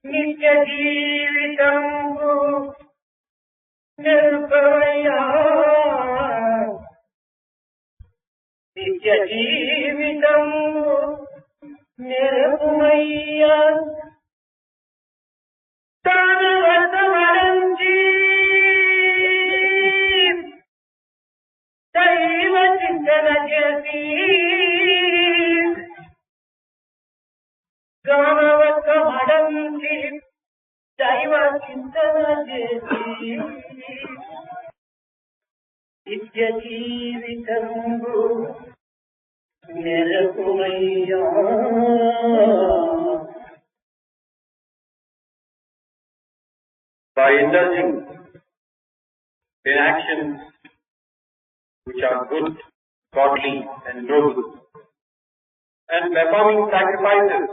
నిత్య జీవితంబు నిరుపమయ్యా నిత్య జీవితంబు నిరుపమయ్యా తాను వర్తమరంజీ దైవ చింతన చేసి దైవ చింతన చేసి నిత్య జీవితంబు నెరకుమయ్యా. By indulging in actions which are good, godly and noble, and performing sacrifices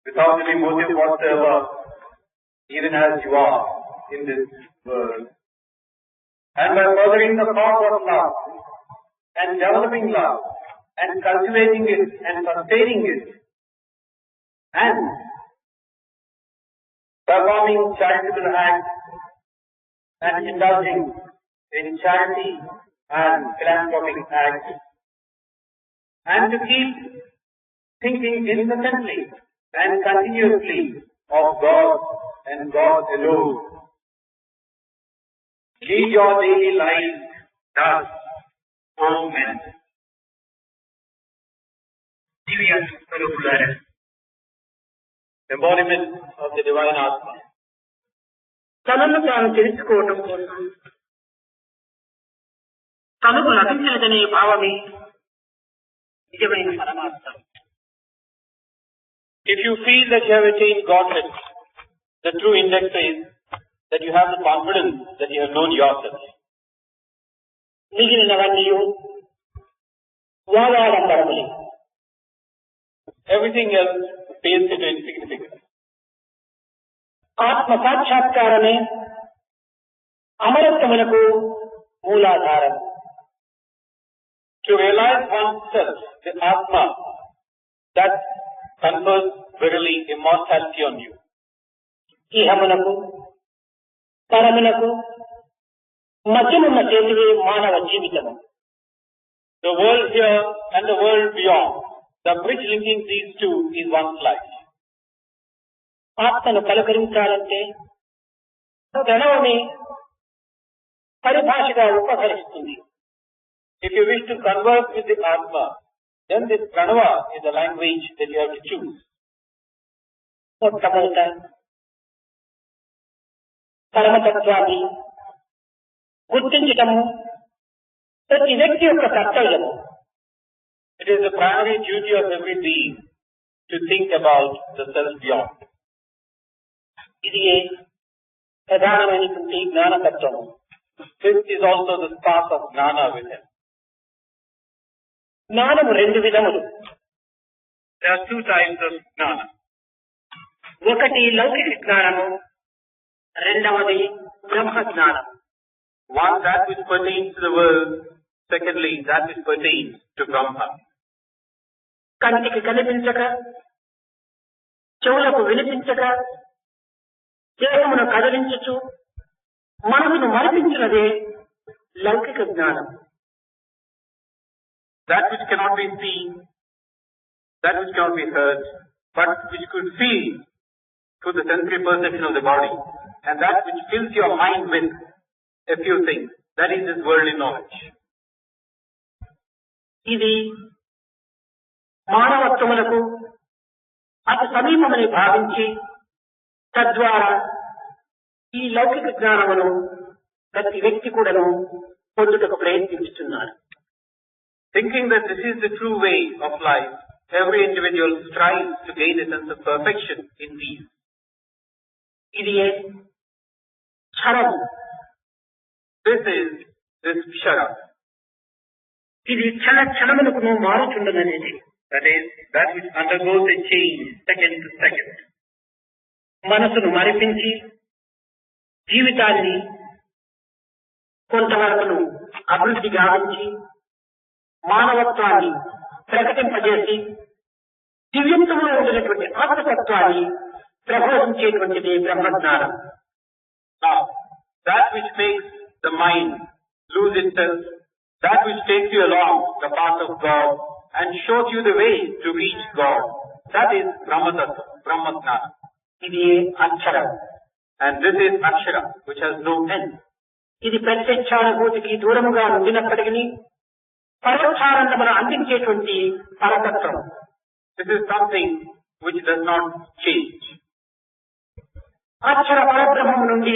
without any motive whatsoever, even as you are in this world, and by furthering the cause of love, and developing love, and cultivating it, and sustaining it, and performing charitable acts, and indulging in charity and philanthropic acts, and to keep thinking incessantly and continuously of God and God alone. Lead your daily life thus, O men. Embodiment of the divine Atma. తనను తాను తెలుసుకోవటం కోసం తనకు లభించినదనే భావమే నిజమైన పరమార్థం. If you feel that you have attained Godhead, the true index is that you have the confidence that you have known yourself. మిగిలినవన్నీ వాదాడంబరములే. Everything else pales into insignificance. ఆత్మ సాక్షాత్కారమే అమరత్వములకు మూలాధారం. To realize oneself, the Atma, that confers verily immortality on you. ఇహమునకు పరమునకు మధ్యమున్న చేతివే మానవ జీవితము. The world here and the world beyond, the bridge linking these two is one's life. ఆత్మను పలకరించాలంటే ప్రణవమే పరిభాషగా ఉపకరిస్తుంది. If you wish to converse with the Atma, then this pranava is the language that you have to choose. మొట్టమొదట పరమతత్వాన్ని గుర్తించటము ప్రతి వ్యక్తి యొక్క కర్తవ్యము. It is the primary duty of every being to think about the self beyond. ఇది ప్రధానమైనటువంటి జ్ఞానతత్వము. This is also the spark of gnana within. జ్ఞానము రెండు విధములు. There are two types of gnana. ఒకటి లౌకిక జ్ఞానము, రెండవది బ్రహ్మ జ్ఞానం. One, that which pertains to the world. Secondly, that which pertains to Brahma. కంటికి కనిపించక, చెవులకు వినిపించక, దేహమును కదిలించుచు మనసును మరిపించినదే లౌకిక జ్ఞానం. That which cannot be seen, that which cannot be heard, but which could feel through the sensory perception of the body, and that which fills your mind with a few things, that is this worldly knowledge. ఇది మానవత్వములకు అతి సమీపమని భావించి తద్వారా ఈ లౌకిక జ్ఞానమును ప్రతి వ్యక్తి కూడాను పొందుటకు ప్రయత్నిస్తున్నారు. Thinking that this is the true way of life, every individual strives to gain a sense of perfection in these. ఇది క్షరము. This is this Kshara. ఇది క్షణ క్షణమునకు మారుచుండదనేది. That is, that which undergoes a change second to second. మనసును మరిపించి జీవితాన్ని కొంతవరకు అభివృద్ధి గావించి మానవత్వాన్ని ప్రకటింపజేసి దివ్యంతంలో ఉండేటువంటి ఆత్మతత్వాన్ని ప్రబోధించేటువంటిది బ్రహ్మజ్ఞానం. Now, that which makes the mind lose itself, that which takes you along the path of God and shows you the way to reach God, that is Brahmatattva, Brahmajnana. ఇది అక్షరం. And this is Akshara, which has no end. ఇది ప్రత్యక్షానుభూతికి దూరముగా ఉండినప్పటికీ పరోక్షానందమును అందించేటువంటి పరతత్వం. This is something which does not change. అక్షర పరబ్రహ్మము నుండి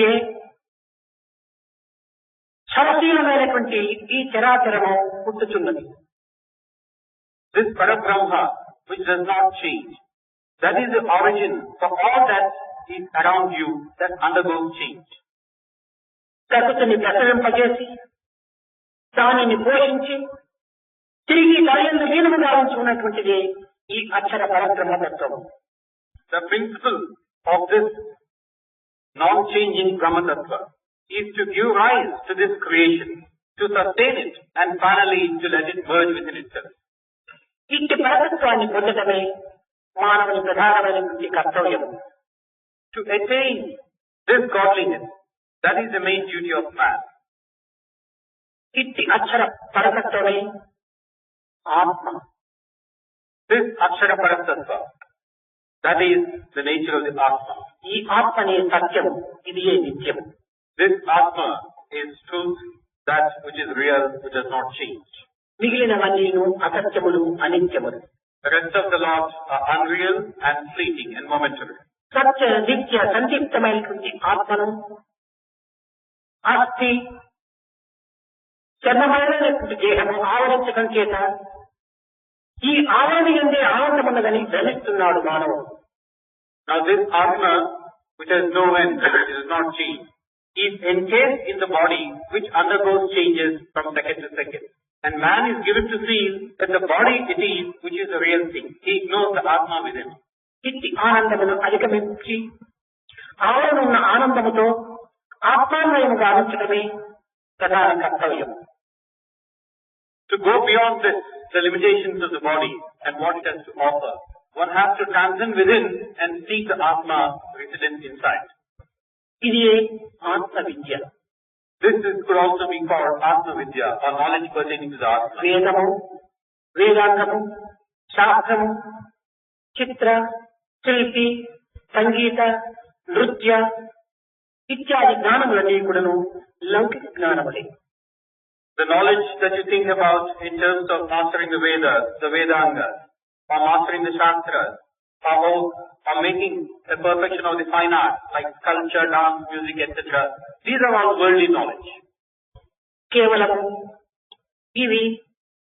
క్షరశీలమైనటువంటి ఈ చరాచరము పుట్టుచున్నది. This Parabrahma, which does not change, that is the origin for all that is around you that undergoes change. ప్రకృతిని ప్రసవింపజేసి దానిని పోషించి తిరిగి దానిని లీనముగా ఉంచుకున్నటువంటిది ఈ అక్షర పరబ్రహ్మతత్వం. The principle of this non-changing Brahmatattva is to give rise to this creation, to sustain it, and finally to let it merge within itself. ఇట్టి పరతత్వాన్ని పొందడమే మానవుని ప్రధానమైనటువంటి కర్తవ్యం. To attain this godliness, that is the main duty of man. ఇట్టి అక్షర పరతత్వమే ఆత్మ. This Akshara Paratattva, that is the nature of the Atma. ఈ ఆత్మనే సత్యం, ఇది ఏ నిత్యం. This Atma is truth, that which is real, which does not change. మిగిలినవన్నీను అసత్యములు, అనిత్యములు. The rest of the lot are unreal and fleeting and momentary. సత్య నిత్య సందిగ్ధమైనటువంటి ఆత్మను అస్థి చర్మమైనటువంటి దేహము ఆవరించడం చేత ఈ ఆవరణ ఎందే ఆనందమున్నదని భ్రమిస్తున్నాడు మానవుడు. Now this Atma, which has no end, which does not change, is encased in the body which undergoes changes from second to second. And man is given to feel that the body it is which is the real thing. He ignores the Atma within. ఇట్టి ఆనందమును అధిగమించి ఆవరణ ఉన్న ఆనందముతో ఆత్మాన్వయముగా ఉంచడమే ప్రధాన కర్తవ్యం. To go beyond this, the limitations of the body and what it has to offer, one has to transcend within and seek the Atma resident inside. ఇది ఆత్మ విద్య. This could also be called Atma Vidya or knowledge pertaining to the Atma. వేదము, వేదాంగము, శాస్త్రము, చిత్ర, శిల్పి, సంగీత, నృత్య ఇత్యాది జ్ఞానములన్నీ కూడాను లౌకిక జ్ఞానములే. The knowledge that you think about in terms of mastering the Vedas, the Vedangas, or mastering the Shastras, or making a perfection of the fine arts like sculpture, dance, music, etc. These are all worldly knowledge. కేవలము ఇవి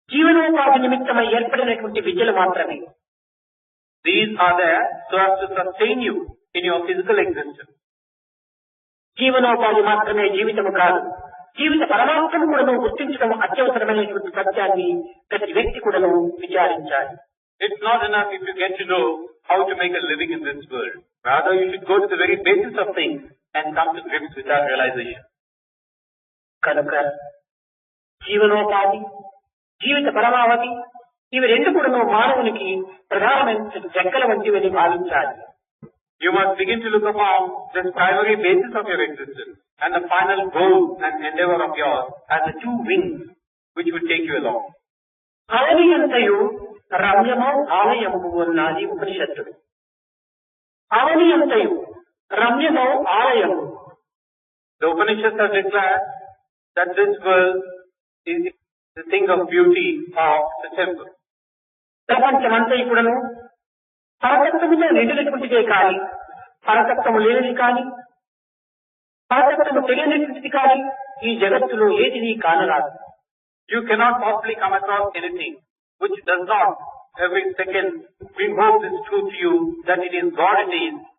జీవనోపాధి నిమిత్తమై ఏర్పడినటువంటి విద్యలు మాత్రమే. These are there so as to sustain you in your physical existence. జీవనోపాధి మాత్రమే జీవితము కాదు. జీవిత పరమాత్మను కూడా గుర్తించడం అత్యవసరమైనటువంటి సత్యాన్ని ప్రతి వ్యక్తి కూడా విచారించాలి. It's not enough if you get to know how to make a living in this world. Rather, you should go to the very basis of things and come to grips with that realization. కనుక జీవనోపాధి, జీవిత పరమావధి ఇవి రెండు కూడా మానవునికి ప్రధానమైన జగ్గల వంటివని భావించాలి. You must begin to look upon this primary basis of your existence and the final goal and endeavor of yours as the two wings which will take you along. అవని అంతయు రమ్యము ఆలయము ఉన్నది ఉపనిషత్తుడు. అవని అంతయు రమ్యము ఆలయము. The Upanishads have declared that this world is the thing of beauty of the temple. ప్రపంచమంతయు కూడాను పరతత్వములో నిండినటువంటిదే కానీ పరతత్వము లేనిది కానీ పరతత్వము తెలియనటువంటిది కానీ ఈ జగత్తులో ఏది కానరాదు. You cannot possibly come across anything which does not every second bring home this truth to you that it is God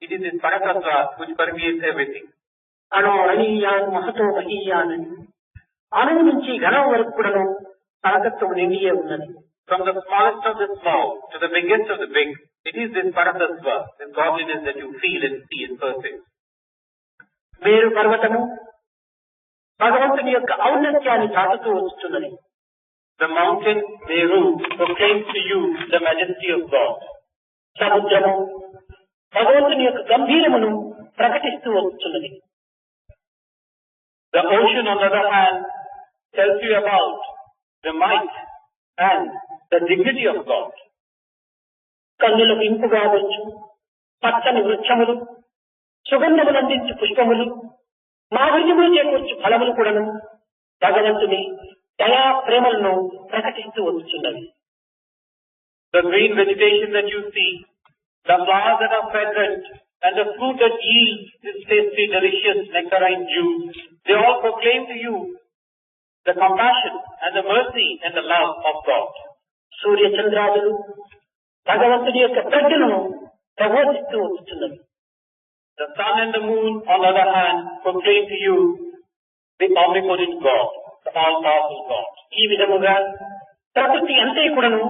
it is this Paratattva which permeates everything. అణోరణీయాన్ Mahato మహీయాన్ అని అణువు నుంచి ఘనం వరకు కూడాను పరతత్వం నిండియే ఉన్నది. From the smallest of the small to the biggest of the big, it is this Paratattva, this godliness that you feel and see and perceive. మేరు పర్వతము భగవంతుని యొక్క ఔన్నత్యాన్ని చాటుతూ వస్తున్నది. The mountain Meru proclaims to you the majesty of God. సముద్రము భగవంతుని యొక్క గంభీరమును ప్రకటిస్తూ వస్తున్నది. The ocean, on the other hand, tells you about the might and the dignity of God. కన్నులకు ఇంపుగా వచ్చు పచ్చని వృక్షములు, సుగంధములు అందించు పుష్పములు, మాధుర్యములు చేకూర్చు ఫలములు కూడాను భగవంతుని దయా ప్రేమలను ప్రకటిస్తూ వస్తున్నవి. The green vegetation that you see, the flowers that are fragrant, and the fruit that yields this tasty, delicious nectarine juice, they all proclaim to you the compassion and the mercy and the love of God. సూర్య చంద్రాదులు భగవంతుని యొక్క ప్రజ్ఞను ప్రబోధిస్తూ వస్తున్నవి. The sun and the moon, on the other hand, proclaim to you the omnipotent God, the all-powerful God. ఈ విధముగా ప్రకృతి అంతే కూడాను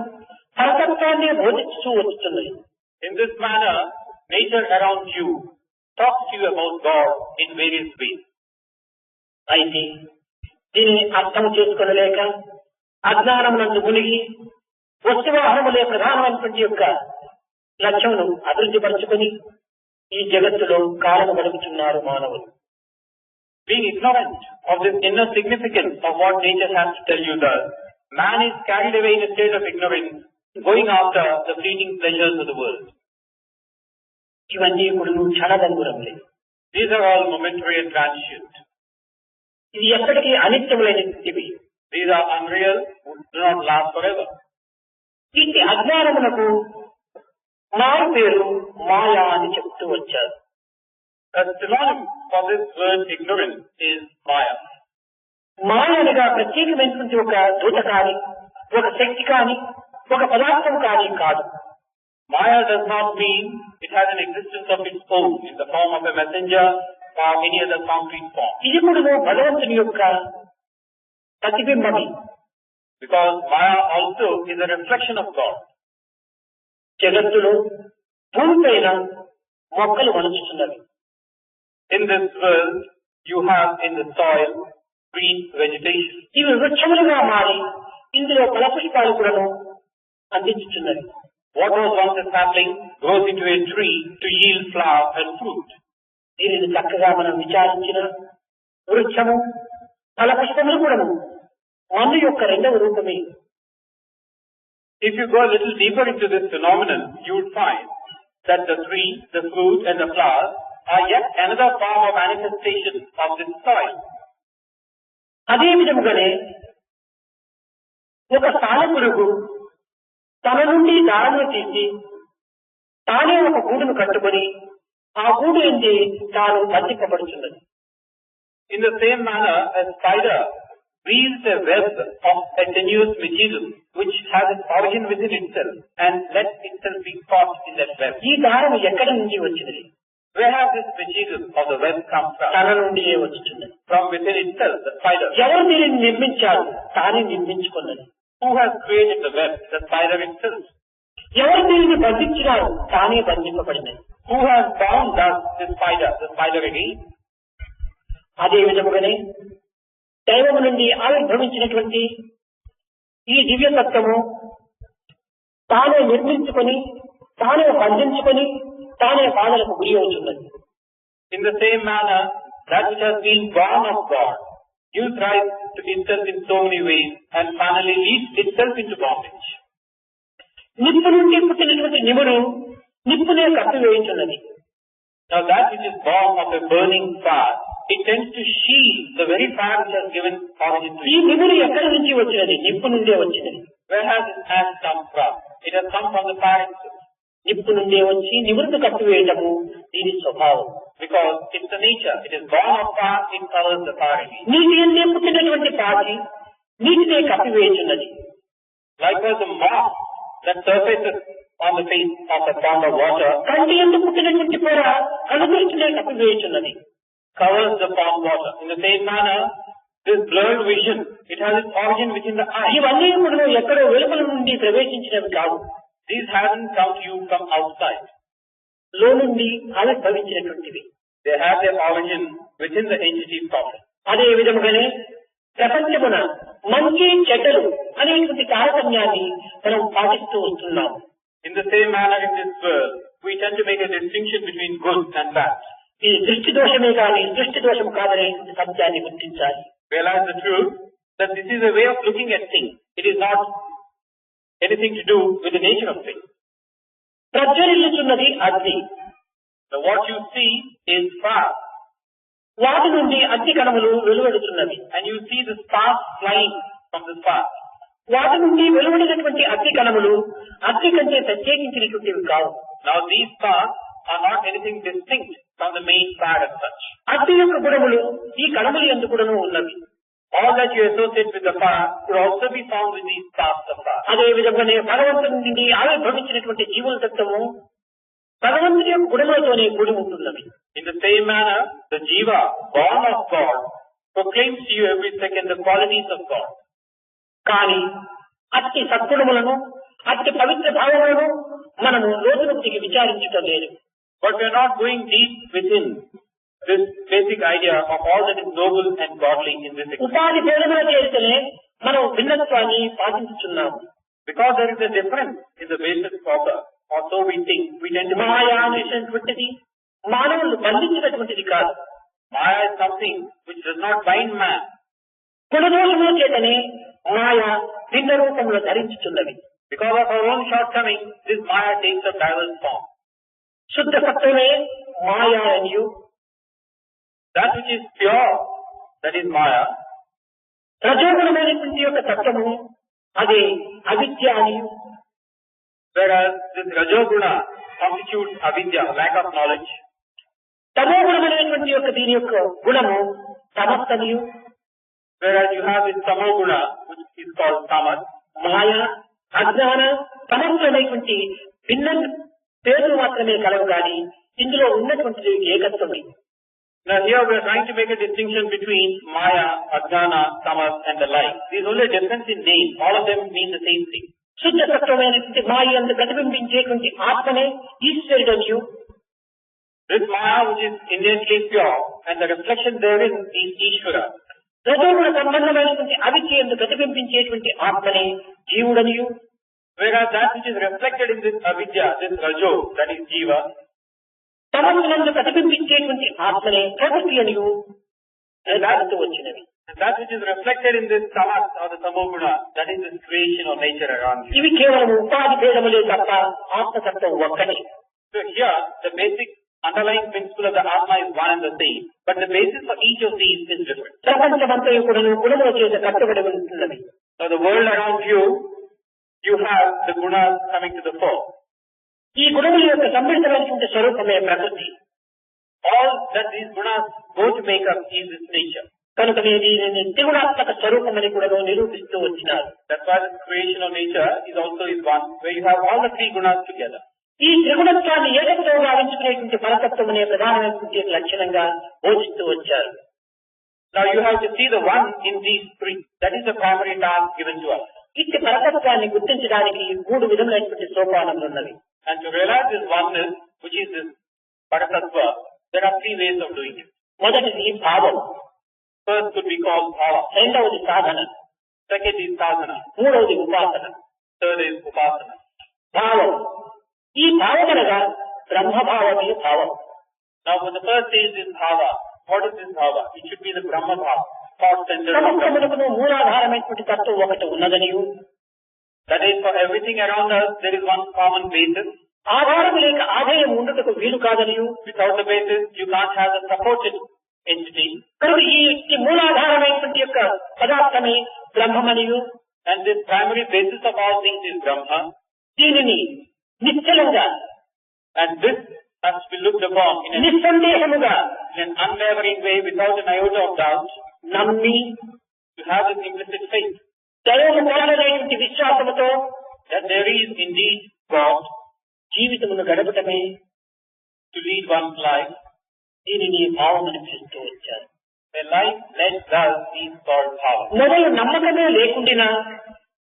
పరతత్వాన్ని బోధిస్తూ వస్తున్నది. In this manner, nature around you talks to you about God in various ways. అయితే దీనిని అర్థం చేసుకొనలేక అజ్ఞానమునందు మునిగి వస్తువాహనములే ప్రధానమైనటువంటి యొక్క లక్ష్యమును అభివృద్ధి పరుచుకొని ఈ జగత్తులో కాలము గడుపుతున్నారు మానవులు. Being ignorant of this inner significance of what nature has to tell you thus, man is carried away in a state of ignorance, going after the fleeting pleasures of the world. ఇవన్నీ కూడా క్షణభంగురములే. These are all momentary and transient. ఇది ఎప్పటికీ అనిత్యములైనవి. These are unreal, do not last forever. ఇది అజ్ఞానమునకు మారు పేరు మాయా అని చెప్తూ వచ్చారు. A synonym for this word ignorance is Maya. మాయ అనగా ప్రత్యేకమైనటువంటి ఒక దూత కాని, ఒక శక్తి కాని, ఒక పదార్థం కాని కాదు. Maya does not mean it has an existence of its own in the form of a messenger or any other concrete form. ఇది కూడా భగవంతుని యొక్క ప్రతిబింబమే. Because Maya also is a reflection of God. జగత్తులో భూమిపైన మొక్కలు మొలుచుతున్నవి. In this world, you have in the soil green vegetation. ఇవి వృక్షములుగా మారి ఇందులో ఫలపుష్పాలు కూడా అందించుతున్నవి. What was once a sapling grows into a tree to yield flower and fruit. దీనిని చక్కగా మనం విచారించిన వృక్షము ఫలపుష్పములు కూడా మన్ను యొక్క రెండవ రూపమే. If you go a little deeper into this phenomenon, you would find that the tree, the fruit and the flowers are yet another form of manifestation of this soil. అదే విధముగానే ఒక సాలెపురుగు తన నుండి దారమును తీసి తానే ఒక గూడును కట్టుకొని ఆ గూడు ఎందు తాను బంధింపబడుతున్నది. In the same manner, a spider weaves a web of a tenuous material which has its origin within itself and lets itself be caught in that web. ఈ దారము ఎక్కడి నుంచి వచ్చినది? Where has this material of the web come from? తన నుండియే వచ్చుతున్నది. From within itself, the spider. ఎవరు దీనిని నిర్మించారు? తానే నిర్మించుకున్నది. Who has created the web? The spider itself. ఎవరు దీనిని బంధించినారు? తానే బంధింపబడినది. Who has bound thus the spider? The spider again. అదే విధముగానే దైవము నుండి ఆవిర్భవించినటువంటి ఈ దివ్యతత్వము తానే నిర్మించుకొని, తానే బంధించుకొని, తానే బాధలకు గురి అవుతున్నది. In the same manner, that which has been born of God gives rise to itself in so many ways and finally leads itself into bondage. నిప్పు నుండి పుట్టినటువంటి నిముడు నిప్పునే కప్పివేయుచున్నది. Now that which is born of a burning fire, it tends to shield the very fire which has given origin to ఈ it. నిముడు ఎక్కడి నుంచి వచ్చినది? నిప్పు నుండే వచ్చినది. Where has this ash come from? It has come from the fire itself. నిప్పు నుండే వచ్చి నివృత్తి కప్పివేయటము దీని స్వభావం. Because it's the nature. It is born of fire, it covers the fire again. నీటి ఎందే పుట్టినటువంటి పాచి నీటినే కప్పివేయుచున్నది. Likewise, the moss that surfaces on the face of a pond of water కంటి ఎందు పుట్టినటువంటి పొర కనుదృష్టినే కప్పివేయుచున్నది. covers the palm water. In the same manner, this blurred vision, it has its origin within the eye. ఇవన్నీ కూడా ఎక్కడో వెలుపల నుండి ప్రవేశించినవి కావు. These haven't come to you from outside. లో నుండి ఆవిర్భవించినటువంటివి. They have their origin within the entity proper. అదే విధముగానే ప్రపంచమున మంచి చెడ్డలు అనేటువంటి తారతమ్యాన్ని మనం పాటిస్తూ వస్తున్నాం. In the same manner in this world, we tend to make a distinction between good and bad. ఇది దృష్టి దోషమే కానీ దృష్టి దోషం కాదనేటువంటి సత్యాన్ని గుర్తించాలి. Realize the truth that this is a way of looking at things. It is not anything to do with the nature of things. ప్రజ్వలిల్లుచున్నది అగ్ని. So what you see is fire. వాటి నుండి అగ్ని కణములు వెలువడుతున్నవి. And you see the sparks flying from the fire. వాటి నుండి వెలువడినటువంటి అగ్ని కణములు అగ్ని కంటే ప్రత్యేకించినటువంటివి కావు. Now these sparks are not anything distinct from the main fire as such. అగ్ని యొక్క గుణములు ఈ కణములు యందు కూడాను ఉన్నవి. All that you associate with the fire could also be found with these sparks of fire. అదే విధంగానే భగవంతుని నుండి ఆవిర్భవించినటువంటి జీవుల తత్వము భగవంతుని యొక్క గుణములతోనే కూడి ఉంటున్నవి. In the same manner, the jiva, born of God, proclaims to you every second the qualities of God. కానీ అట్టి సద్గుణములను అట్టి పవిత్ర భావములను మనము రోజుకి విచారించటం లేదు. But we are not going deep within this basic idea of all that is noble and godly in this existence. ఉపాధి భేదముల చేస్తేనే మనం భిన్నత్వాన్ని పాటించుతున్నాము. Because there is a difference in the basis of the, or so we think, we tend to మాయా అనేటువంటిది మానవులు బంధించినటువంటిది కాదు. Maya is something which does not bind man. గుణదోషముల చేతనే మాయ భిన్న రూపంలో ధరించుతున్నది. Because of our own shortcomings, this Maya takes a diverse form. శుద్ధ సత్వమే మాయా అనియు, That which is pure, that is Maya. రజోగుణమైనటువంటి యొక్క తత్వము అదే అవిద్య అనియు, Whereas this Rajoguna constitutes avidya, lack of knowledge. తమోగుణమైనటువంటి యొక్క దీని యొక్క గుణము తమస్సనియు, Whereas you have this Tamoguna, which is called Tamas. మాయ అజ్ఞాన తమస్సు అనేటువంటి భిన్న పేర్లు మాత్రమే కలవు కానీ ఇందులో ఉన్నటువంటి ఏకత్వమే. Now here we are trying to make a distinction between Maya, Ajnana, Tamas and the like. There is only a difference in name. All of them mean the same thing. శుద్ధ సత్వమైనటువంటి మాయ అందు ప్రతిబింబించేటువంటి ఆత్మనే ఈశ్వరుడనియు, This Maya which is inherently pure and the reflection therein is Ishvara. రజోగుణ సంబంధమైనటువంటి అవిద్య యందు ప్రతిబింబించేటువంటి ఆత్మనే జీవుడనియు, Whereas that which is reflected in this avidya, this Rajo, that is Jiva, తమస్సునందు ప్రతిబింబించేటువంటి ఆత్మనే ప్రకృతి అనియు నిర్ధారిస్తూ వచ్చినవి. and that which is reflected in this Tamas or the Tamoguna, that is this creation or nature around you. ఇవి కేవలం ఉపాధి భేదములే తప్ప ఆత్మతత్వం ఒక్కటే. So here, the basic underlying principle of the Atma is one and the same, but the basis for each of these is different. ప్రపంచమంతా కూడా గుణముల చేత కట్టుబడి ఉంటున్నది. So the world around you, you have the gunas coming to the fore. ఈ గుణముల యొక్క సంబంధమైనటువంటి స్వరూపమే ప్రకృతి. All that these gunas go to make up is this nature. కనుకనే దీనిని త్రిగుణాత్మక స్వరూపమని కూడా నిరూపిస్తూ వచ్చినారు. That's why the creation of nature is also is one, where you have all the three gunas together. ఈ త్రిగుణత్వాన్ని ఏకతో గావించుకునేటువంటి పరతత్వం అనే ప్రధానమైనటువంటి లక్షణంగా బోధిస్తూ వచ్చారు. Now you have to see the one in these three. That is the primary task given to us. ఇట్టి పరతత్వాన్ని గుర్తించడానికి 3 విధములైనటువంటి సోపానములు ఉన్నవి. And to realize this oneness, which is this Paratattva, there are 3 ways of doing it. మొదటిది భావం, First could be called bhava. రెండవది సాధన, Second is sadhana. మూడవది ఉపాసన. Third is upasana. భావం, ఈ భావమనగా బ్రహ్మభావమే భావం. Now when the first stage is bhava, what is this bhava? It should be the Brahma bhava, thought center of Brahma. సమస్తమునకును మూలాధారమైనటువంటి తత్వం ఒకటి ఉన్నదనియు, That is, for everything around us, there is one common basis. ఆధారం లేక ఆదాయం ఉండటకు వీలు కాదనియు, Without the basis, you can't have a supported entity. కనుక ఈ మూలాధారమైనటువంటి యొక్క పదార్థమే బ్రహ్మమనియు, And this primary basis of all things is Brahma. దీనిని నిశ్చలంగా And this has to be looked upon in నిస్సందేహముగా an unwavering way, without an iota of doubt. నమ్మి To have this implicit faith దైవము కలగనేటువంటి విశ్వాసముతో that there is indeed God, జీవితమును గడపటమే to lead one's life. దీనిని భావం అనిపిస్తూ life led thus is called power. మొదలు నమ్మకమే లేకుండా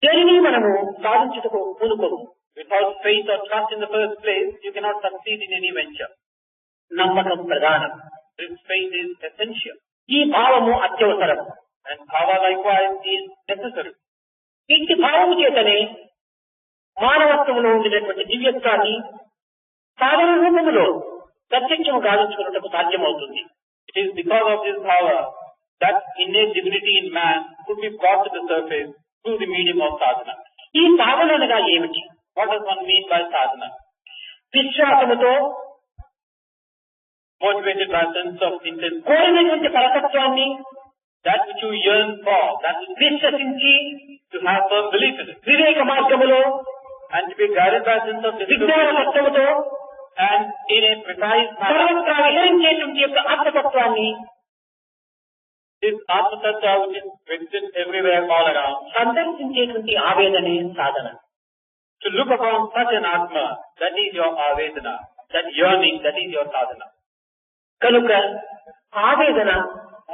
దేనిని మనము సాధించుటకు పూనుకోము. Without faith or trust in the first place, you cannot succeed in any venture. నమ్మకం ప్రధానం. This faith is essential. ఈ భావము అత్యవసరం. And power likewise is necessary. ఇంటి భావము చేతనే మానవత్వంలో ఉండినటువంటి దివ్యత్వాన్ని సాధన రూపములో ప్రత్యక్షము గావించుకున్నటకు సాధ్యమవుతుంది. It is because of this power that innate divinity in man could be brought to the surface through the medium of sadhana. ఈ సాధన అనగా ఏమిటి? What does one mean by sadhana? విశ్వాసముతో Motivated by a sense of intent, కోరినటువంటి పరతత్వాన్ని that which you yearn for, that which విశ్వసించి to have firm belief in it, వివేక మార్గములో and to be guided by a sense of విజ్ఞాన discovery, తత్వముతో and in a precise manner. సర్వత్రా విహరించేటువంటి యొక్క ఆత్మతత్వాన్ని This Atma Tattva which is present everywhere all around, సందర్శించేటువంటి ఆవేదనే Sadhana. to look upon such an Atma, that is your Avedana, that yearning, that is your sadhana. కనుక ఆవేదన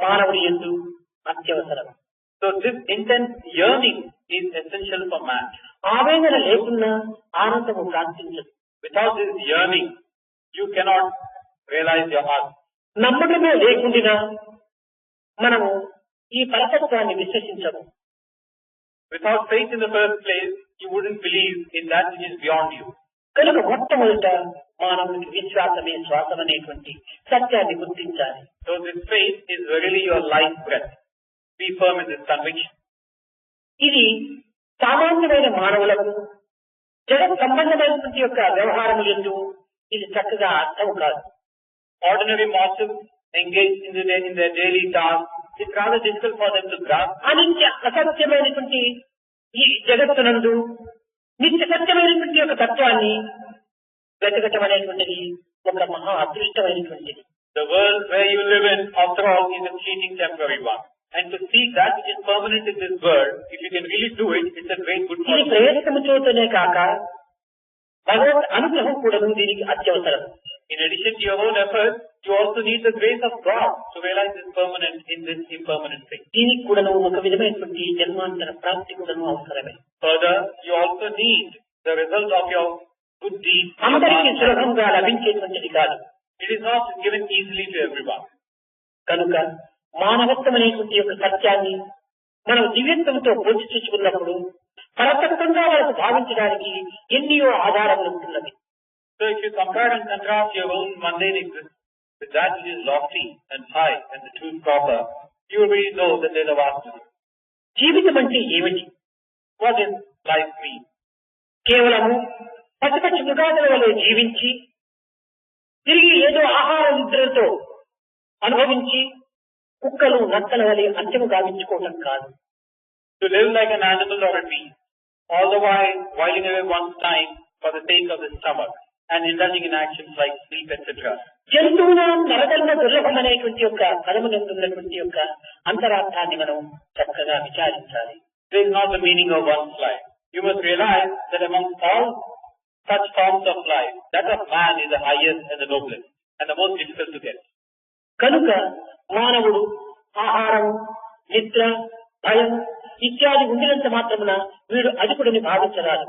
మానవుడి యందు అత్యవసరం. So this intense yearning is essential for man. ఆవేదన లేకున్నా ఆనందము ప్రాప్తించదు. Without this yearning, you cannot realize your heart. నమ్మకమే లేకుండా మనము ఈ పరతత్వాన్ని విశ్వసించము. Without faith in the first place, you wouldn't believe in that which is beyond you. కనుక మొట్టమొదట మానవునికి విశ్వాసమే శ్వాసం అనేటువంటి సత్యాన్ని గుర్తించాలి. So this faith is really your life breath. Be firm in this conviction. ఇది సామాన్యమైన మానవులకు జగత్ సంబంధమైనటువంటి యొక్క వ్యవహారము యందు ఇది చక్కగా అర్థం కాదు. Ordinary mortals engaged in their daily tasks, it's rather difficult for them to grasp. అనిత్య అసత్యమైనటువంటి ఈ జగత్తునందు నిత్య సత్యమైనటువంటి యొక్క తత్వాన్ని వెతకటం అనేటువంటిది ఒక మహా అదృష్టమైనటువంటిది. The world where you live in, after all, is a fleeting temporary one. And to seek that which is permanent in this world, if you can really do it, it's a great good ఇది fortune. ప్రయత్నము చేతనే కాక భగవత్ అనుగ్రహం కూడా దీనికి అత్యవసరం. In addition to your own efforts, you also need the grace of God to realize this permanent in this impermanent thing. దీనికి కూడా ఒక విధమైనటువంటి జన్మాంతర ప్రాప్తి కూడా అవసరమే. Further, you also need the result of your good deeds. అందరికీ సులభంగా లభించేటువంటిది కాదు. It is not given easily to everyone. కనుక మానవత్వం అనేటువంటి యొక్క సత్యాన్ని మనం దివ్యత్వంతో పోల్చి చూసుకున్నప్పుడు పరతత్వంగా వాళ్ళకు భావించడానికి ఎన్నో ఆధారములు ఉంటున్నది. So if you compare and contrast your own mundane existence with that which is lofty and high and the truth proper, you will really know that there is a vastness. జీవితం అంటే ఏమిటి? What does life mean? కేవలము పసిపచ్చి మృగాదుల వలె జీవించి తిరిగి ఏదో ఆహార నిద్రలతో అనుభవించి కుక్కలు నక్కల వలె అంత్యము గావించుకోవటం కాదు. To live like an animal or a beast, all the while whiling away one's time for the sake of the stomach and indulging in actions like sleep, etc. జంతువుల నరకన్న దుర్లభం అనేటువంటి యొక్క పదమునందున్నటువంటి యొక్క అంతరార్థాన్ని మనం చక్కగా విచారించాలి. This is not the meaning of one's life. You must realize that among all such forms of life, that of man is the highest and the noblest and the most difficult to get. కనుక మానవుడు ఆహారం, నిద్ర, భయం ఇత్యాది ఉండినంత మాత్రమున వీడు అధికుడిని భావించరాదు.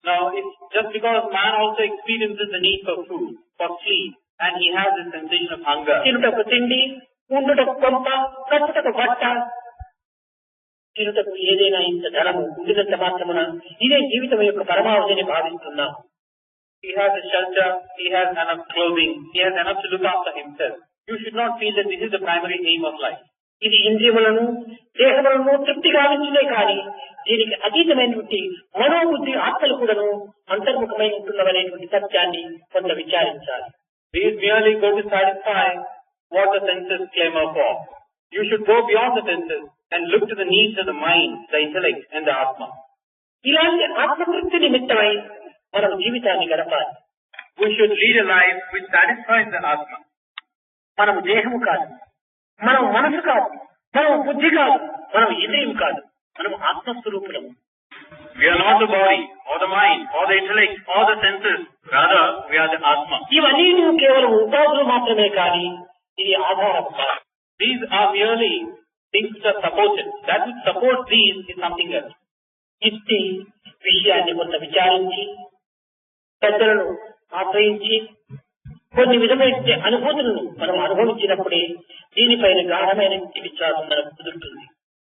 Now, it's just because man also experiences the need for food, for sleep, and he has this sensation of hunger. తినుటకు తిండి, ఉండుటకు కొంప, కట్టుటకు బట్ట, తినుటకు ఏదైనా ఇంత ధనము ఉండినంత మాత్రమున ఇదే జీవితం యొక్క పరమావధిని భావిస్తున్నాం. He has a shelter, he has enough clothing, he has enough to look after himself. You should not feel that this is the primary aim of life. ఇది ఇంద్రియములను దేహములను తృప్తి గావించునే కానీ దీనికి అతీతమైనటువంటి మనోబుద్ధి ఆత్మలు కూడాను అంతర్ముఖమై ఉంటున్నవనేటువంటి సత్యాన్ని కొంత విచారించాలి. These merely go to satisfy what the senses clamor for. You should go beyond the senses and look to the needs of the mind, the intellect and the Atma. ఇలాంటి ఆత్మతృప్తి నిమిత్తమై మనం జీవితాన్ని గడపాలి. We should lead a life which satisfies the Atma. మనం దేహము కాదు, మనం మనసు కాదు, మనం బుద్ధి కాదు, మనం ఇంద్రియం కాదు, మనం ఆత్మస్వరూపులము. We are not the body, or the mind, or the intellect, or the senses. Rather, we are the Atma. ఇవన్నీ కేవలం ఉపాధులు మాత్రమే కానీ ఇది ఆధారం కాదు. These are merely things which are supported. That which supports these is something else. ఇట్టి విషయాన్ని కొంత విచారించి పెద్దలను ఆశ్రయించి కొన్ని విధమైన అనుభూతులను మనం అనుభవించినప్పుడే దీనిపైన గాఢమైన విశ్వాసం మనకు కుదురుతుంది.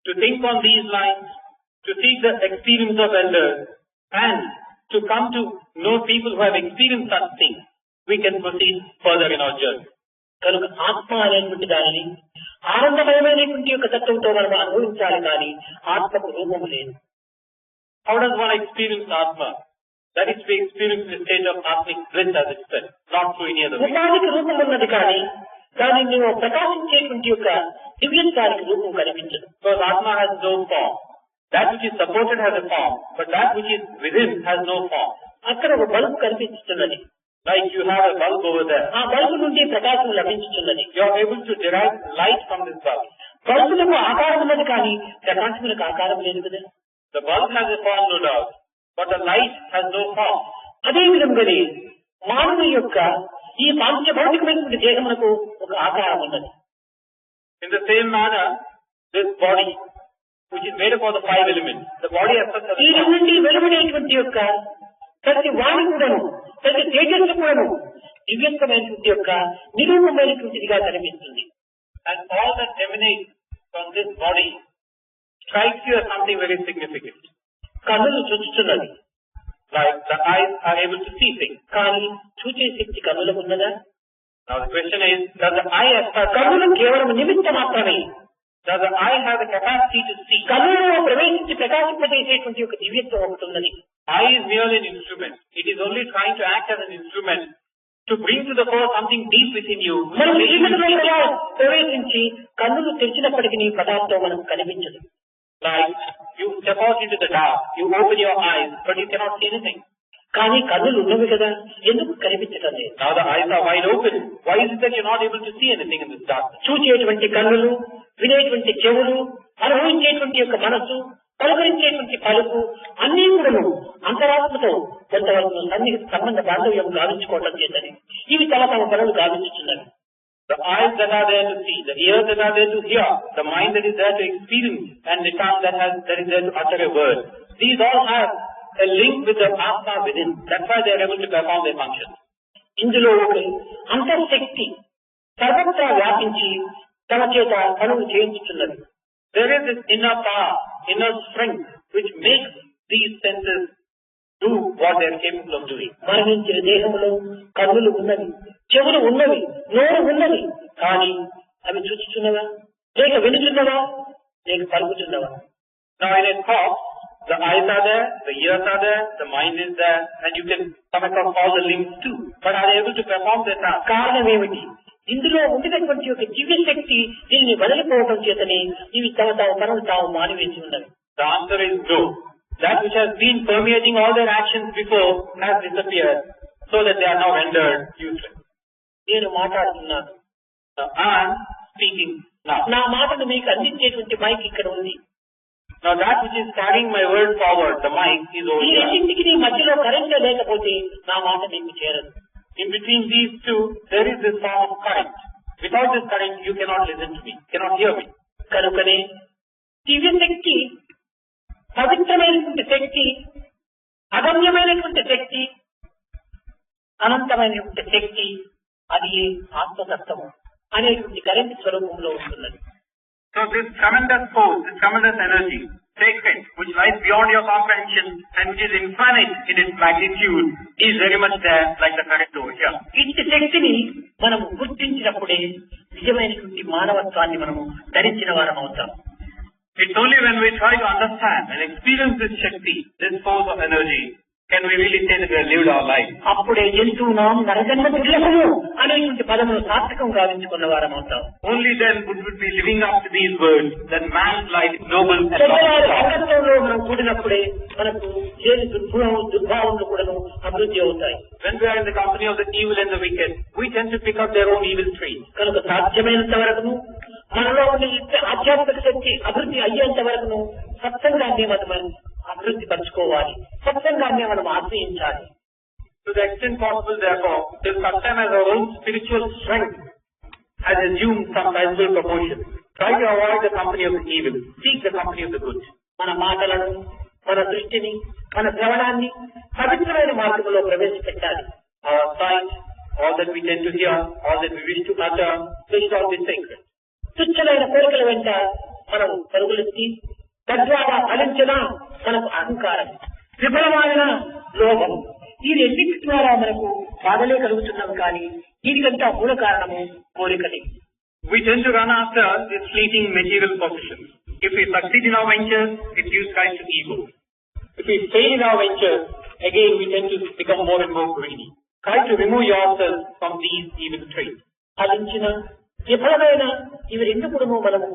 To think on these lines, to seek the experience of elders, and to come to know people who have experienced such things, we can proceed further in our journey. కనుక ఆత్మ అనేటువంటి దానిని ఆనందమయమైనటువంటి యొక్క తత్వంతో మనం అనుభవించాలి కానీ ఆత్మకు రూపం లేదు. How does one experience Atma? That is to experience the state of Atmic bliss as it said, not through any other way. రూపానికి రూపం ఉన్నది కానీ దాని నువ్వు ప్రకాశించేటువంటి యొక్క దివ్యత్వానికి రూపం కనిపించదు. Because Atma has no form. That which is supported has a form, but that which is within has no form. అక్కడ ఒక బల్బు కనిపిస్తున్నది. Like you have a bulb over there. ఆ బల్బు నుండి ప్రకాశం లభించుతున్నది. You are able to derive light from this bulb. బల్బులకు ఆకారం ఉన్నది కానీ ప్రకాశములకు ఆకారం లేదు కదా. The bulb has a form, no doubt, but the light has no form. అదే విధంగానే మానవుని యొక్క ఈ పాంచభౌతికమైనటువంటి దేహమునకు ఒక ఆకారం ఉన్నది. In the same manner, this body, which is made up of the 5 elements, the body has such a దీని form. నుండి వెలువడేటువంటి యొక్క ప్రతి వాణి కూడాను ప్రతి తేజస్సు కూడాను దివ్యత్వమైనటువంటి యొక్క నిరూపమైనటువంటిదిగా కనిపిస్తుంది. And all that emanates from this body strikes you as something very significant. కన్నులు చూస్తున్నది. Like the eyes are able to see things. కానీ చూచే శక్తి కన్నులకు ఉన్నదా? Now the question is, does the eye have కన్నులు కేవలం నిమిత్తం మాత్రమే. does the eye have the capacity to see? కన్నులలో ప్రవేశించి ప్రకాశింపజేసేటువంటి ఒక దివ్యత్వం ఒకటి ఉన్నది. Eye is merely an instrument. It is only trying to act as an instrument to bring to the fore something deep within you. మనం చీకటిలో ప్రవేశించి కన్నులు తెరిచినప్పటికీ పదార్థం మనకు కనిపించదు. Like you step out into the dark, you open your eyes, but you cannot see anything. కానీ కన్నులు ఉన్నవి కదా, ఎందుకు కనిపించటం లేదు? Now the eyes are wide open. Why is it that you're not able to see anything in this darkness? చూచేటువంటి కన్నులు, వినేటువంటి చెవులు, అనుభవించేటువంటి యొక్క మనస్సు, పలుకరించేటువంటి పలుకు అన్నీ కూడా అంతరాత్మతో కొంతవరకు సన్నిహిత సంబంధ బాంధవ్యం గావించుకోవటం చేతని ఇవి తమ తమ పనులు గావించుతున్నవి. The eyes that are there to see, the ears that are there to hear, the mind that is there to experience, and the tongue that is there to utter a word. These all have a link with the Atma within. That's why they are able to perform their function. ఇందులో ఒక అంతర్శక్తి సర్వత్రా వ్యాపించి తమ చేత పనులు చేయించుతున్నది. There is this inner power, inner strength, which makes these senses do what they are capable of doing. మరణించిన దేహంలో కన్నులు ఉన్నవి, చెవులు ఉన్నవి, నోరు ఉన్నవి, కానీ అవి చూచుచున్నవా, లేక వినుచున్నవా, లేక పలుకుచున్నవా? Now in a corpse, the eyes are there, the ears are there, the mind is there, and you can come across all the links too. But are they able to perform their task? కారణం ఏమిటి? ఇందులో ఉండినటువంటి ఒక దివ్య శక్తి దీన్ని వదిలిపోవడం చేతనే ఇవి తమ తమ పనులు తాము మానివేసి ఉన్నవి. The answer is no. That which has been permeating all their actions before has disappeared, so that they are now rendered useless. నేను మాట్లాడుతున్నాను. Now I am speaking now. నా మాటను మీకు అందించేటువంటి మైక్ ఇక్కడ ఉంది. Now that which is carrying my word forward, the mic, is over ఈ here. రెండింటికి మధ్యలో కరెంట్ లేకపోతే నా మాట మీకు చేరదు. In between these two, there is this form of current. Without this current, you cannot listen to me, cannot hear me. కనుకనే దివ్య శక్తి, పవిత్రమైనటువంటి శక్తి, అగమ్యమైనటువంటి శక్తి, అనంతమైనటువంటి శక్తి, అది ఆత్మతత్వము అనేటువంటి కరెంట్ స్వరూపంలో ఉంటున్నది. So this tremendous force, this tremendous energy, sacred, which lies beyond your comprehension and which is infinite in its magnitude, is very much there like the current over here. ఇట్టి శక్తిని మనం గుర్తించినప్పుడే నిజమైనటువంటి మానవత్వాన్ని మనము ధరించిన వారం అవుతాం. It's only when we try to understand and experience this Shakti, this force of energy, can we really say that we have lived our life. అప్పుడే జంతువునాం నరజన్మ దుర్లభము అనేటువంటి పదమును సార్థకం గావించుకున్న వారం అవుతాం. Only then would we be living up to these words that man's life is noble and పెద్దవారి lofty. అంగత్వంలో మనం కూడినప్పుడే మనకు లేని దుర్భావములు కూడా అభివృద్ధి అవుతాయి. When we are in the company of the evil and the wicked, we tend to pick up their own evil traits. కనుక సాధ్యమైనంత వరకును మనలో ఉండే ఆధ్యాత్మిక శక్తి అభివృద్ధి అయ్యేంత వరకును సత్సంగాన్ని మనం అభివృద్ధి పరచుకోవాలి, సత్సంగాన్ని మనం ఆశ్రయించాలి. To the extent possible, therefore, till such time as our own spiritual strength has assumed some sizable proportion. Try to avoid the company of the evil. Seek the company of the good. మన మాటలను, మన దృష్టిని, మన శ్రవణాన్ని పవిత్రమైన మార్గంలో ప్రవేశపెట్టాలి. Our sight, all that we tend to hear, all that we wish to utter, should all be sacred. తుచ్చమైన కోరికల వెంట మనం పరుగులెత్తి తద్వారా ఫలించిన మనకు అహంకారం, విఫలమైన లోభం, ఈ రెండింటి ద్వారా మనకు బాధలే కలుగుతున్నాం. కానీ దీనికంటే మూల కారణము కోరికలే. We tend to run after these fleeting material possessions. If we succeed in our ventures, it gives rise to ego. If we fail in our ventures, again we tend to become more and more greedy. Try to remove yourself from these evil traits. ఫలించిన విఫలమైన ఇవి రెండు కూడా మనము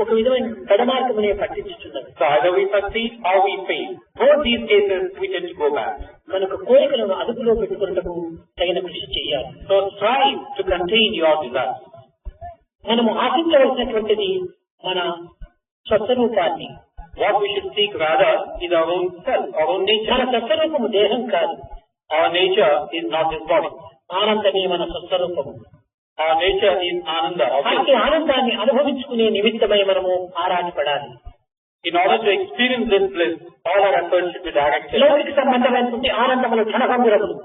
ఒక విధమైన పెడమార్గమునే పట్టించుతున్నది. So either we succeed or we fail. Both these cases we tend to go back. మనకు కోరికలను అదుపులో పెట్టుకున్నటకు తగిన కృషి చేయాలి. So strive to contain your desires. మనము ఆశించవలసినటువంటిది మన స్వస్వరూపాన్ని. What we should seek rather is our own self, our own nature. మన స్వస్వరూపము దేహం కాదు. Our nature is not this body. ఆనందమే మన స్వస్వరూపము. Our nature is Ananda. అలాంటి ఆనందాన్ని అనుభవించుకునే నిమిత్తమై మనము ఆరాటపడాలి. In order to experience this bliss, all our efforts should be directed. లౌకిక సంబంధమైనటువంటి ఆనందములు క్షణభంగురములు.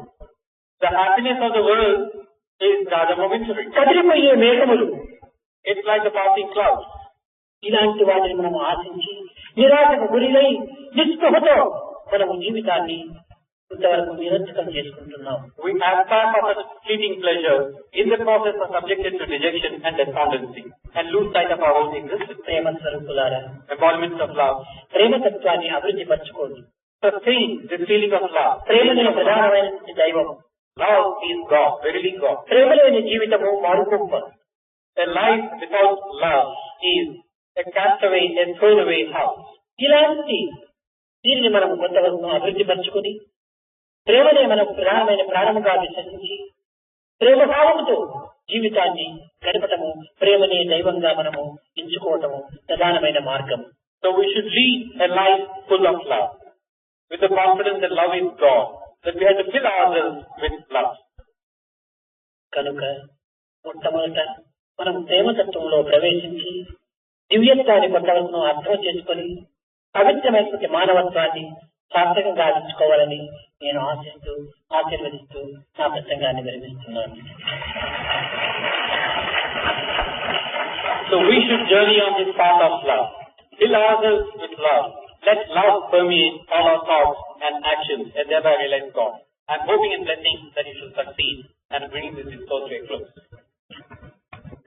The happiness of the world is rather momentary. కదిలిపోయే మేఘములు. It's like the passing clouds. ఇలాంటి వాటిని మనము ఆశించి నిరాశకు గురిలై నిస్పృహతో మనము జీవితాన్ని ఇంతవరకు నిరంతరం చేసుకుంటున్నాం. We aspire for such fleeting pleasures. In the process are subjected to dejection and despondency and lose sight of our own existence. ప్రేమ స్వరూపులారా, Embodiments of love. ప్రేమతత్వాన్ని అభివృద్ధి పరచుకోండి. Sustain the feeling of love. ప్రేమనే ప్రధానమైన దైవం. Love is God, verily God. ప్రేమలేని జీవితము మారుకొంప. A life without love is a castaway and thrown away house. ఇలాంటి దీనిని మనము కొంతవరకు అభివృద్ధి పరచుకుని ప్రేమనే మనకు ప్రధానమైన ప్రాణముగా విశ్వసించి ప్రేమభావముతో జీవితాన్ని గడపటము, ప్రేమనే దైవంగా మనము ఎంచుకోవటము ప్రధానమైన మార్గం. So we should lead a life full of love, with the confidence that love is God, that we have to fill ourselves with love. కనుక మొట్టమొదట మనం ప్రేమతత్వంలో ప్రవేశించి దివ్యత్వాన్ని కొంతవరకు అర్థం చేసుకొని పవిత్రమైనటువంటి మానవత్వాన్ని సార్థకంగా ఆశించుకోవాలని నేను ఆశిస్తూ ఆశీర్వదిస్తూ నా ప్రసంగాన్ని విరమిస్తున్నాను. So we should journey on this path of love. Fill ourselves with love. Let love permeate all our thoughts and actions and thereby realize God. I am hoping and blessing that you should succeed and bring this discourse to a close.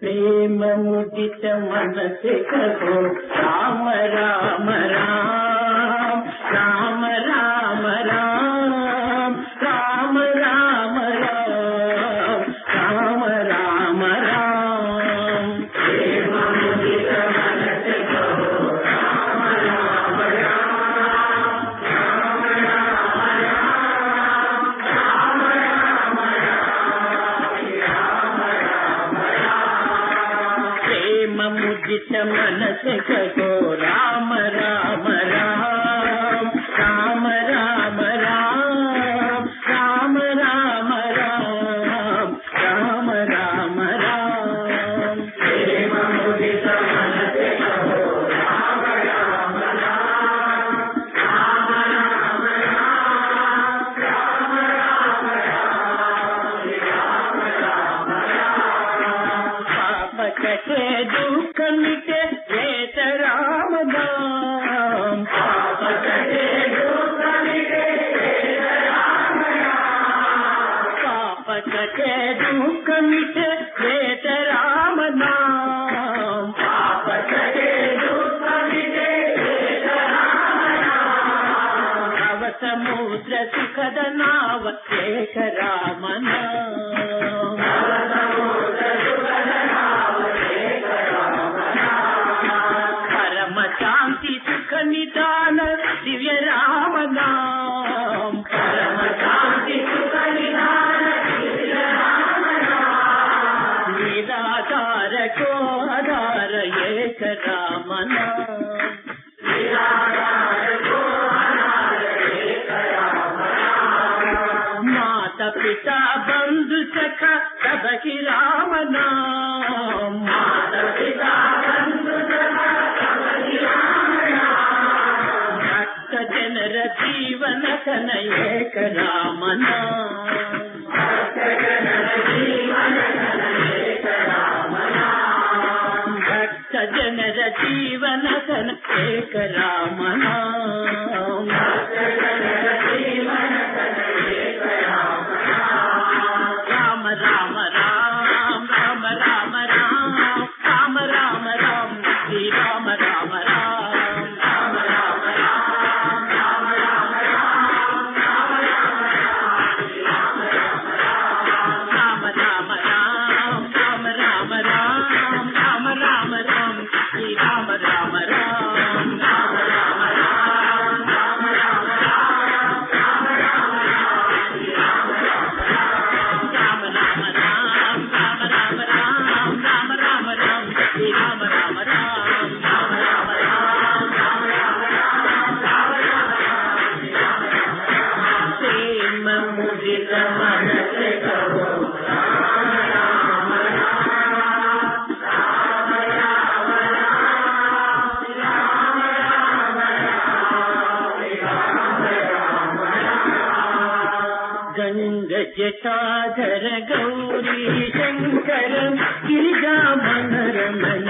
प्रेम मुदित मन से कहो राम राम राम, राम राम राम, राम राम राम, राम राम राम। प्रेम मुदित मन से कहो राम राम राम, राम राम राम, राम राम राम, प्रेम मुदित मन से कहो राम राम राम, राम राम राम, राम राम राम, राम राम राम। प्रेम मुदित मन से कहो राम राम राम, राम राम राम, राम राम राम, राम राम। पाप कटे दुख मिटे वेद राम नाम, पाप कटे दुख मिटे वेद राम नाम, पाप कटे दुख मिटे वेद राम नाम, पाप कटे दुख मिटे वेद राम नाम। भव समुद्र सुखद नाव एक राम नाम, भव समुद्र सुखद नाव एक राम नाम। परम शांति सुख निदान दिव्य राम नाम, परम शांति सुख निदान दिव्य राम नाम। निराधार को आधार एक राम नाम, निराधार को आधार एक राम नाम। माता पिता बंधु सखा सबकी राम नाम, రామన భక్త జనర జీవన ధన ఏక రామన రామ రామ రామ రామ రామ రామ రామ రామ రామ శ్రీ రామ రామ రామ రామ రామ రామ రామ రామ రామ రామ రామ రామ రామ రామ రామ రామ రామ శ్రీ రామ రామ రామ రామ రామ రామ రామ రామ రామ రామ రామ రామ రామ రామ రామ రామ రామ శ్రీ రామ రామ రామ రామ రామ రామ రామ రామ ప్రేమ ముదిత మనసే కవో గంగ జటాధర గౌరీ శంకర గిరిజా మనరమణ